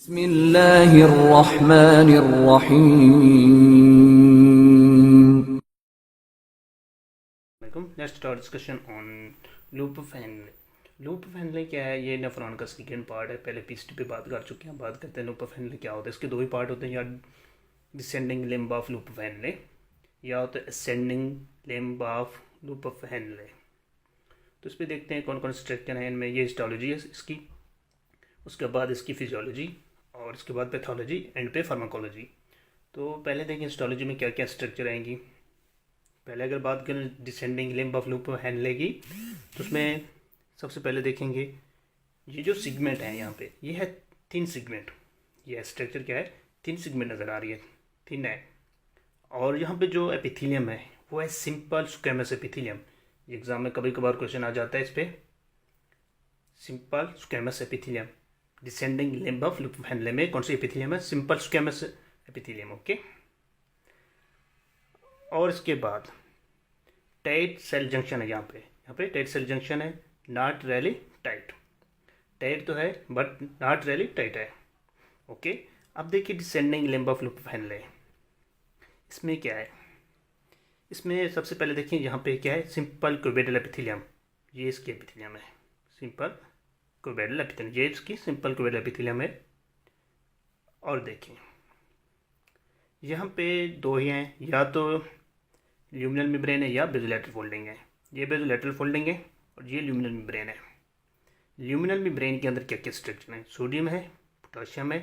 बिस्मिल्लाहिर्रहमानिर्रहीम। Let's start discussion on loop of Henley. Loop of Henley क्या है? ये नेफ्रॉन का सेकेंड पार्ट है। पहले पीसीटी पे बात कर चुके हैं। बात करते हैं लूप ऑफ हेनले क्या होता है। इसके दो ही पार्ट होते हैं, या descending limb of loop of Henley या होता है ascending limb of loop of Henley. तो इस पर देखते हैं कौन कौन स्ट्रक्चर है इनमें। ये हिस्टोलॉजी है इसकी, उसके बाद इसकी फिजियोलॉजी, और इसके बाद पैथोलॉजी, एंड पे फार्माकोलॉजी। तो पहले देखें हिस्टोलॉजी में क्या क्या स्ट्रक्चर आएंगी। पहले अगर बात करें descending limb of loop of Henle की, तो उसमें सबसे पहले देखेंगे ये जो सिगमेंट है यहाँ पे, ये है थिन सिगमेंट। ये स्ट्रक्चर क्या है? थिन सिगमेंट नज़र आ रही है, थिन है। और यहाँ पे जो एपिथेलियम है वो है सिंपल स्क्वेमस एपिथेलियम। एग्जाम में कभी कभार क्वेश्चन आ जाता है इस पर, simple squamous epithelium. Descending limb of loop of Henle में कौन सी एपिथेलियम है? Simple squamous epithelium. ओके। और इसके बाद टाइट सेल जंक्शन है यहाँ पे टाइट सेल जंक्शन है, नॉट रियली टाइट। टाइट तो है बट नॉट रियली टाइट है। ओके। अब देखिए descending limb of loop of Henley, इसमें क्या है? इसमें सबसे पहले देखिए यहाँ पे क्या है? Simple cuboidal epithelium. ये इसकी एपिथेलियम है, सिंपल क्यूबेडल एपिथेलियम। ये इसकी सिंपल क्यूबेडल एपिथेलियम है। और देखिए यहाँ पे दो ही हैं, या तो ल्यूमिनल मेम्ब्रेन है या बेज़ोलैटरल फोल्डिंग है। ये बेज़ोलैटरल फोल्डिंग है और ये ल्यूमिनल मेम्ब्रेन है। ल्यूमिनल मेम्ब्रेन के अंदर क्या क्या स्ट्रक्चर है? सोडियम है, पोटाशियम है,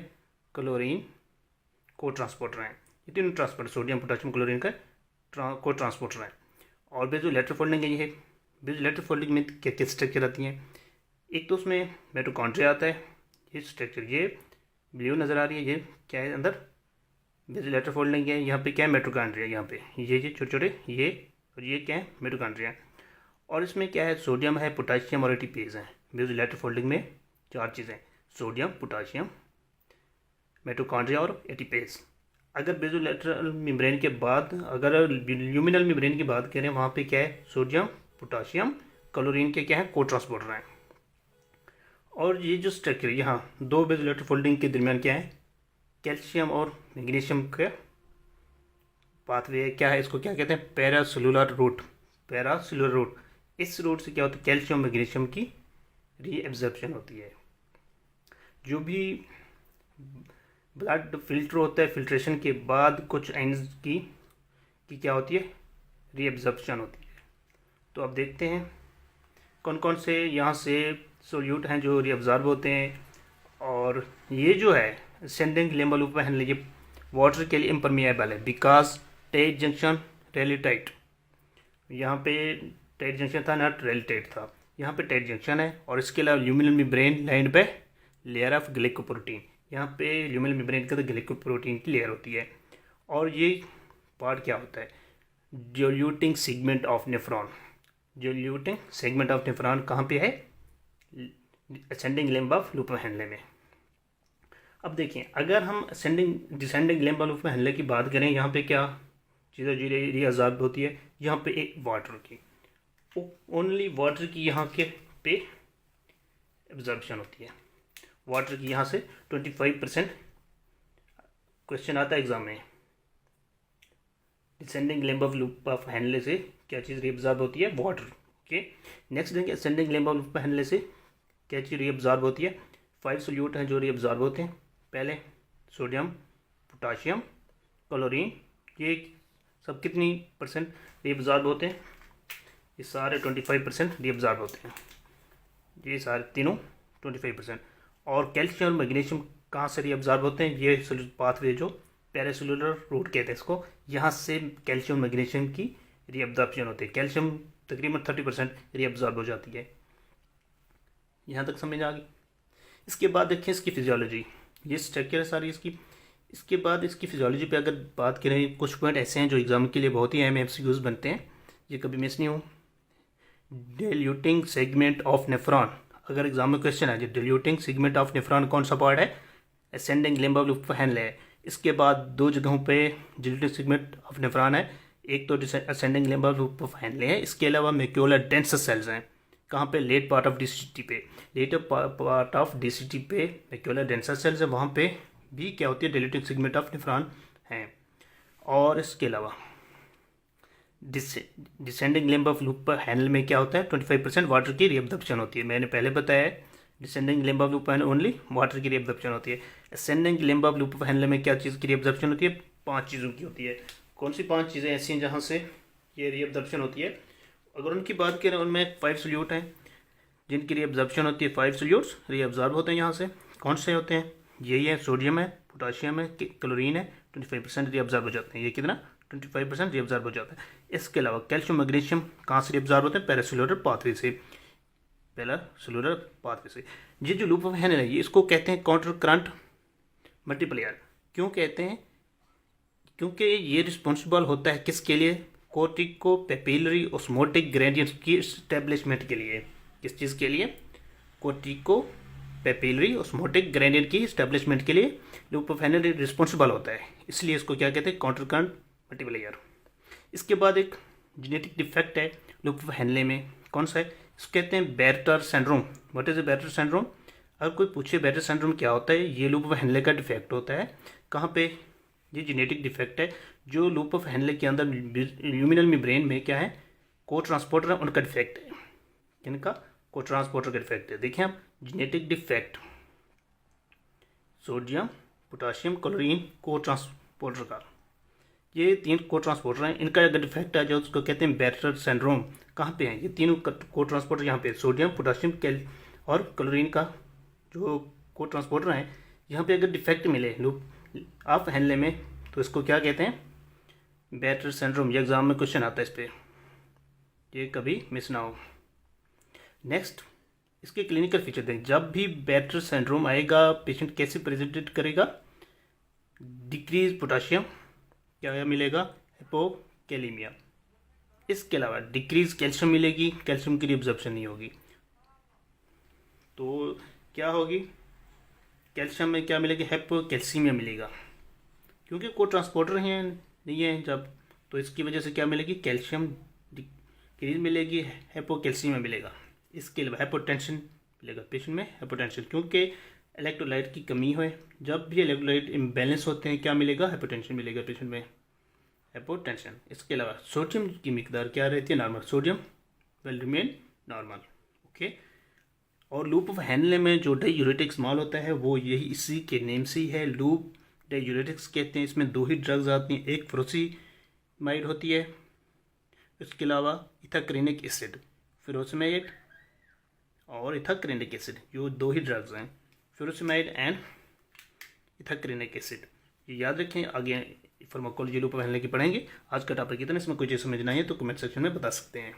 क्लोरीन को ट्रांसपोर्टर है। ये तीनों ट्रांसपोर्टर, सोडियम पोटाशियम क्लोरीन का को ट्रांसपोर्टर है। और बेज़ोलैटरल फोल्डिंग है। ये बेज़ोलैटरल फोल्डिंग में क्या क्या स्ट्रक्चर आती हैं? एक तो उसमें माइटोकॉन्ड्रिया आता है। ये स्ट्रक्चर, ये ब्लू नज़र आ रही है, ये क्या है अंदर? बेज़ोलैटरल फोल्डिंग है। यहाँ पे क्या है? माइटोकॉन्ड्रिया। यहाँ पे ये छोटे छोटे ये, और ये क्या है? माइटोकॉन्ड्रिया। और इसमें क्या है? सोडियम है, पोटाशियम और एटीपेज है। बेज़ोलैटरल फोल्डिंग में चार चीज़ें, सोडियम, पोटाशियम, माइटोकॉन्ड्रिया और एटीपेज। अगर बेज़ोलैटरल मेम्ब्रेन के बाद अगर ल्यूमिनल मेम्ब्रेन की बात करें, वहाँ पे क्या है? सोडियम, पोटाशियम, क्लोरीन के क्या है? को ट्रांसपोर्टर हैं। और ये जो स्ट्रक्चर यहाँ दो बेज़ोलैटरल फोल्डिंग के दरमियान क्या है? कैल्शियम और मैग्नीशियम का पाथवे क्या है? इसको क्या कहते हैं? पैरासेलुलर रूट। पैरासेलुलर रूट, इस रूट से क्या होता है? कैल्शियम मैग्नीशियम की रीएब्जॉर्प्शन होती है। जो भी ब्लड फिल्टर होता है, फिल्ट्रेशन के बाद कुछ एंजाइम्स की क्या होती है? रीएब्जॉर्प्शन होती है। तो अब देखते हैं कौन कौन से यहाँ से सोल्यूट हैं जो रीअब्जॉर्ब होते हैं। और ये जो है ascending limb of loop of Henle, ये वाटर के लिए इम्परमिएबल है because tight junction really tight. यहाँ पे टाइट जंक्शन था, नॉट रेली टाइट था। यहाँ पे टाइट जंक्शन है। और इसके अलावा ल्यूमिनल मेम्ब्रेन लाइंड पे लेयर ऑफ ग्लाइकोप्रोटीन। यहाँ पे ल्यूमिनल मेम्ब्रेन के अंदर ग्लाइकोप्रोटीन की लेयर होती है। और ये पार्ट क्या होता है? Diluting segment of nephron. Diluting segment of nephron कहाँ पे है? Ascending limb of loop of Henle में। अब देखिए अगर हम descending limb of loop of Henle की बात करें, यहाँ पे क्या चीज़ें रीअब्जॉर्ब होती है? यहाँ पे एक वाटर की, ओनली वाटर की यहाँ के पे एब्जॉर्प्शन होती है। वाटर की यहाँ से 25% क्वेश्चन आता है एग्जाम में। Descending limb of loop of Henley से क्या चीज़ रीअब्जॉर्ब होती है? वाटर। ओके। नेक्स्ट देखेंगे ascending limb of loop of Henley से क्या चीज़ रीअब्जॉर्ब होती है? 5 सोल्यूट हैं जो रीअब्जॉर्ब होते हैं। पहले सोडियम, पोटाशियम, क्लोरीन, ये सब कितनी परसेंट रीअब्जॉर्ब होते हैं? ये सारे 25% रीअब्जॉर्ब होते हैं। ये सारे तीनों 25%। और कैल्शियम और मैग्नीशियम कहाँ से रीअब्जॉर्ब होते हैं? ये पाथवे जो पैरासेलुलर रूट कहते हैं इसको, यहाँ से कैल्शियम मैग्नीशियम की रीअब्जॉर्प्शन होती है। कैल्शियम तकरीबन 30% रीअब्जॉर्ब हो जाती है। यहाँ तक समझ आ गई? इसके बाद देखिए इसकी फिजियोलॉजी, ये स्ट्रक्चर है सारी इसकी। इसके बाद इसकी फिजियोलॉजी पे अगर बात करें, कुछ पॉइंट ऐसे हैं जो एग्जाम के लिए बहुत ही अहम MCQs बनते हैं, ये कभी मिस नहीं हो। डिल्यूटिंग सेगमेंट ऑफ नेफ्रॉन, अगर एग्जाम में क्वेश्चन है, जो डिल्यूटिंग सेगमेंट ऑफ नेफ्रॉन कौन सा पार्ट है? Ascending limb of loop of Henley है। इसके बाद दो जगहों पे डिल्यूटिंग सेगमेंट ऑफ नेफ्रॉन है, एक तो ascending limb of loop of Henley है, इसके अलावा मैक्यूलर डेंस सेल्स हैं। कहाँ पे, लेट पार्ट ऑफ DCT पे, लेटर पार्ट ऑफ DCT पे मैक्यूलर डेंसर सेल्स है, वहाँ पे भी क्या होती है, डायलेटिक सेगमेंट ऑफ नेफ्रॉन हैं। और इसके अलावा descending limb of loop handle में क्या होता है, 25% वाटर की रीअब्जॉर्प्शन होती है। मैंने पहले बताया है descending limb of loop handle only water की रीअब्जॉर्प्शन होती है। Ascending limb of loop handle में क्या चीज़ की रीअब्जॉर्प्शन होती है, 5 चीज़ों की होती है। कौन सी 5 चीज़ें ऐसी हैं जहाँ से ये रीअब्जॉर्प्शन होती है? अगर उनकी बात करें, उनमें 5 सोल्यूट हैं जिनकी रीअब्जॉर्प्शन होती है। 5 सोल्यूट्स रीअब्जॉर्ब होते हैं यहाँ से। कौन से होते हैं? यही है, सोडियम है, पोटाशियम है, क्लोरीन है, 25% रीअब्जॉर्ब हो जाते हैं। ये कितना? 25% रीअब्जॉर्ब हो जाता है। इसके अलावा कैल्शियम मैग्नीशियम कहाँ से रीअब्जॉर्ब होते हैं? पैरासेल्युलर पाथवे से, पैरासेल्युलर पाथवे से। ये जो लूप ऑफ हैंडल है, ये इसको कहते हैं काउंटर करंट मल्टीप्लायर। क्यों कहते हैं? क्योंकि ये रिस्पॉन्सिबल होता है किसके लिए? कोर्टिको पेपिलरी ऑस्मोटिक ग्रेडियंट की इस्टेब्लिशमेंट के लिए। किस चीज़ के लिए? कोर्टिको पेपिलरी ऑस्मोटिक ग्रेडियंट की इस्टेब्लिशमेंट के लिए लूप ऑफ हैंडल रिस्पॉन्सिबल होता है, इसलिए इसको क्या कहते हैं? Counter current multiplier. इसके बाद एक जेनेटिक डिफेक्ट है लूप ऑफ हैंडल में, कौन सा है? इसको कहते हैं Bartter syndrome. What is Bartter syndrome? अगर कोई पूछे बैर्टर सिंड्रोम क्या होता है, ये लूप ऑफ हैंडल का डिफेक्ट होता है। कहाँ पे? ये जेनेटिक डिफेक्ट है जो लूप ऑफ हैंडल के अंदर ल्यूमिनल मेम्ब्रेन में क्या है, को ट्रांसपोर्टर है, उनका डिफेक्ट है। किनका? को ट्रांसपोर्टर का डिफेक्ट है। देखिए आप, genetic defect sodium, potassium, chlorine को ट्रांसपोर्टर का, ये 3 को ट्रांसपोर्टर हैं। इनका अगर डिफेक्ट है जो उसको कहते हैं बैर्टर सिंड्रोम। कहाँ पे हैं ये तीनों को ट्रांसपोर्टर? यहाँ पे सोडियम, पोटाशियम और क्लोरीन का जो को ट्रांसपोर्टर हैं, यहाँ पे अगर डिफेक्ट मिले लूप ऑफ हैंडल में, तो इसको क्या कहते हैं? Bartter syndrome. ये एग्जाम में क्वेश्चन आता है इस पर, ये कभी मिस ना हो। नेक्स्ट, इसके क्लिनिकल फीचर देखें। जब भी बैर्टर सिंड्रोम आएगा, पेशेंट कैसे प्रेजेंट करेगा? डिक्रीज पोटाशियम, क्या मिलेगा? हिपोकैलेमिया। इसके अलावा डिक्रीज कैल्शियम मिलेगी, कैल्शियम की रिअब्जॉर्प्शन नहीं होगी, तो क्या होगी? कैल्शियम में क्या मिलेगी? हिपोकैल्सीमिया मिलेगा, क्योंकि को ट्रांसपोर्टर हैं नहीं है जब, तो इसकी वजह से क्या मिलेगी? कैल्शियम डिक्रीज मिलेगी, हिपोकैल्सीमिया मिलेगा। इसके अलावा हाइपोटेंशन मिलेगा पेशेंट में, हाइपोटेंशन, क्योंकि इलेक्ट्रोलाइट की कमी हो। जब भी इलेक्ट्रोलाइट इम्बैलेंस होते हैं, क्या मिलेगा? हाइपोटेंशन मिलेगा पेशेंट में, हाइपोटेंशन। इसके अलावा सोडियम की मिकदार क्या रहती है? Normal. Sodium will remain normal. Okay. और लूप ऑफ हैंडल में जो डाययूरेटिक्स माल होता है, वो यही इसी के नेम से ही है, लूप डाययूरेटिक्स कहते हैं। इसमें 2 ही ड्रग्स आती हैं, एक फ्रोसीमाइड होती है, इसके अलावा इथाक्रेनिक एसिड, फ्रोसीमाइड और इथाक्रेनिक एसिड, जो 2 ही ड्रग्स हैं, फ्यूरोसिमाइड एंड इथाक्रेनिक एसिड। ये याद रखें, आगे फार्माकोलॉजी लूप ऑफ हैंडल की पढ़ेंगे। आज का टॉपिक इतना, इसमें कोई चीज़ समझ नहीं है तो कमेंट सेक्शन में बता सकते हैं।